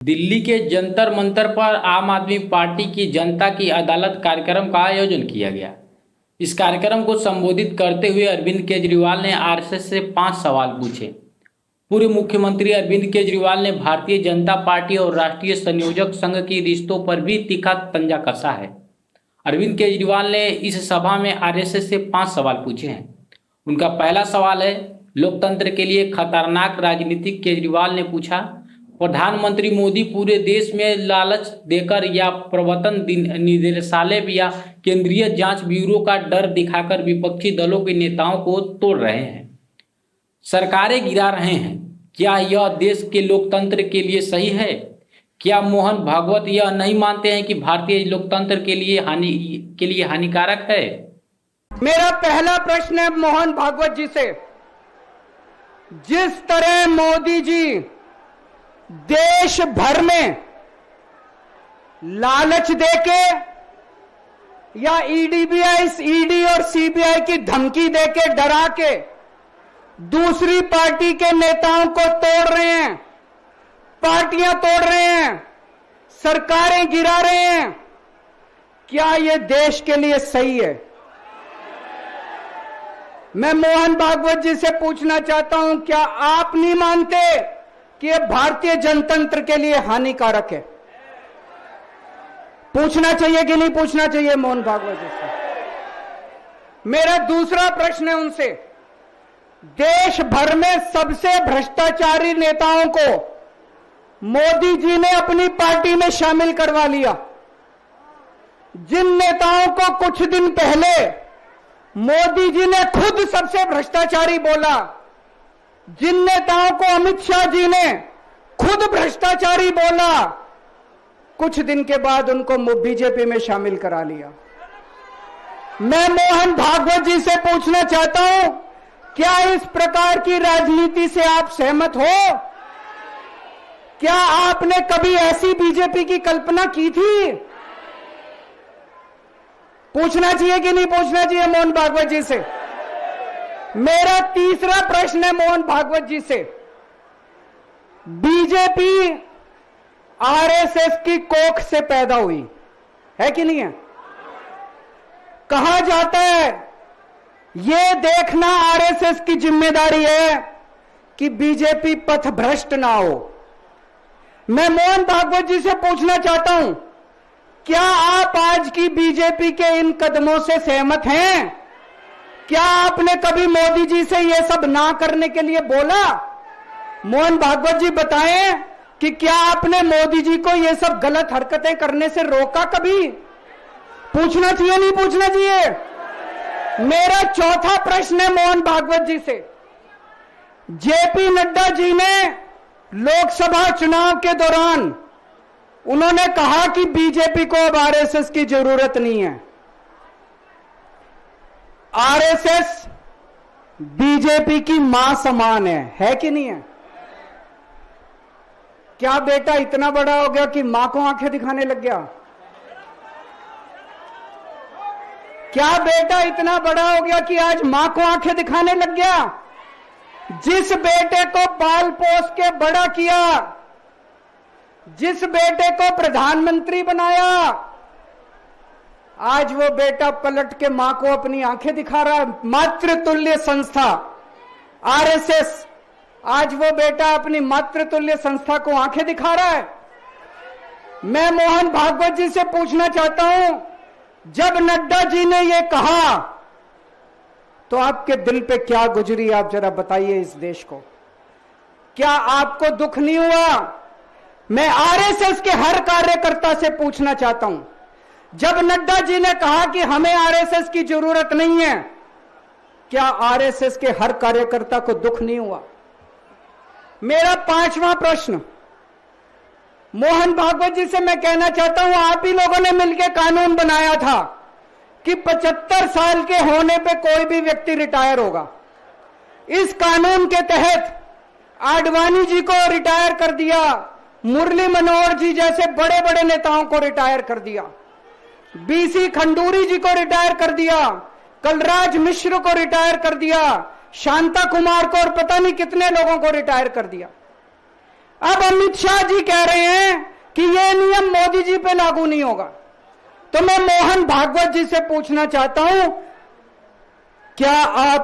दिल्ली के जंतर मंतर पर आम आदमी पार्टी की जनता की अदालत कार्यक्रम का आयोजन किया गया। इस कार्यक्रम को संबोधित करते हुए अरविंद केजरीवाल ने आरएसएस से 5 सवाल पूछे। पूर्व मुख्यमंत्री अरविंद केजरीवाल ने भारतीय जनता पार्टी और राष्ट्रीय संयोजक संघ के रिश्तों पर भी तीखा तंजा कसा है। अरविंद केजरीवाल ने इस सभा में आरएसएस से 5 सवाल पूछे हैं। उनका पहला सवाल है, लोकतंत्र के लिए खतरनाक राजनीति। केजरीवाल ने पूछा, प्रधानमंत्री मोदी पूरे देश में लालच देकर या प्रवर्तन निदेशालय या केंद्रीय जांच ब्यूरो का डर दिखाकर विपक्षी दलों के नेताओं को तोड़ रहे हैं, सरकारें गिरा रहे हैं। क्या यह देश के लोकतंत्र के लिए सही है? क्या मोहन भागवत यह नहीं मानते हैं कि भारतीय लोकतंत्र के लिए हानिकारक है? मेरा पहला प्रश्न है मोहन भागवत जी से। जिस तरह मोदी जी देश भर में लालच देके या ईडी और सीबीआई की धमकी देके डरा के दूसरी पार्टी के नेताओं को तोड़ रहे हैं, पार्टियां तोड़ रहे हैं, सरकारें गिरा रहे हैं, क्या यह देश के लिए सही है? मैं मोहन भागवत जी से पूछना चाहता हूं, क्या आप नहीं मानते कि यह भारतीय जनतंत्र के लिए हानिकारक है? पूछना चाहिए कि नहीं पूछना चाहिए मोहन भागवत जी से? मेरा दूसरा प्रश्न है उनसे, देश भर में सबसे भ्रष्टाचारी नेताओं को मोदी जी ने अपनी पार्टी में शामिल करवा लिया। जिन नेताओं को कुछ दिन पहले मोदी जी ने खुद सबसे भ्रष्टाचारी बोला, जिन नेताओं को अमित शाह जी ने खुद भ्रष्टाचारी बोला, कुछ दिन के बाद उनको बीजेपी में शामिल करा लिया। मैं मोहन भागवत जी से पूछना चाहता हूं, क्या इस प्रकार की राजनीति से आप सहमत हो? क्या आपने कभी ऐसी बीजेपी की कल्पना की थी? पूछना चाहिए कि नहीं पूछना चाहिए मोहन भागवत जी से? मेरा तीसरा प्रश्न है मोहन भागवत जी से, बीजेपी आरएसएस की कोख से पैदा हुई है कि नहीं है? कहा जाता है यह देखना आरएसएस की जिम्मेदारी है कि बीजेपी पथभ्रष्ट ना हो। मैं मोहन भागवत जी से पूछना चाहता हूं, क्या आप आज की बीजेपी के इन कदमों से सहमत हैं? क्या आपने कभी मोदी जी से यह सब ना करने के लिए बोला? मोहन भागवत जी बताएं कि क्या आपने मोदी जी को यह सब गलत हरकतें करने से रोका कभी? पूछना चाहिए नहीं पूछना चाहिए? मेरा चौथा प्रश्न है मोहन भागवत जी से, जेपी नड्डा जी ने लोकसभा चुनाव के दौरान उन्होंने कहा कि बीजेपी को अब आरएसएस की जरूरत नहीं है। आरएसएस बीजेपी की मां समान है कि नहीं है? क्या बेटा इतना बड़ा हो गया कि मां को आंखें दिखाने लग गया? क्या बेटा इतना बड़ा हो गया कि आज मां को आंखें दिखाने लग गया? जिस बेटे को पाल पोस के बड़ा किया, जिस बेटे को प्रधानमंत्री बनाया, आज वो बेटा पलट के मां को अपनी आंखें दिखा रहा है। मातृतुल्य संस्था आरएसएस, आज वो बेटा अपनी मातृतुल्य संस्था को आंखें दिखा रहा है। मैं मोहन भागवत जी से पूछना चाहता हूं, जब नड्डा जी ने ये कहा तो आपके दिल पे क्या गुजरी, आप जरा बताइए इस देश को। क्या आपको दुख नहीं हुआ? मैं आरएसएस के हर कार्यकर्ता से पूछना चाहता हूं, जब नड्डा जी ने कहा कि हमें आरएसएस की जरूरत नहीं है, क्या आरएसएस के हर कार्यकर्ता को दुख नहीं हुआ? मेरा पांचवा प्रश्न मोहन भागवत जी से मैं कहना चाहता हूं, आप ही लोगों ने मिलकर कानून बनाया था कि 75 साल के होने पे कोई भी व्यक्ति रिटायर होगा। इस कानून के तहत आडवाणी जी को रिटायर कर दिया, मुरली मनोहर जी जैसे बड़े बड़े नेताओं को रिटायर कर दिया, बीसी खंडूरी जी को रिटायर कर दिया, कलराज मिश्र को रिटायर कर दिया, शांता कुमार को और पता नहीं कितने लोगों को रिटायर कर दिया। अब अमित शाह जी कह रहे हैं कि यह नियम मोदी जी पे लागू नहीं होगा। तो मैं मोहन भागवत जी से पूछना चाहता हूं, क्या आप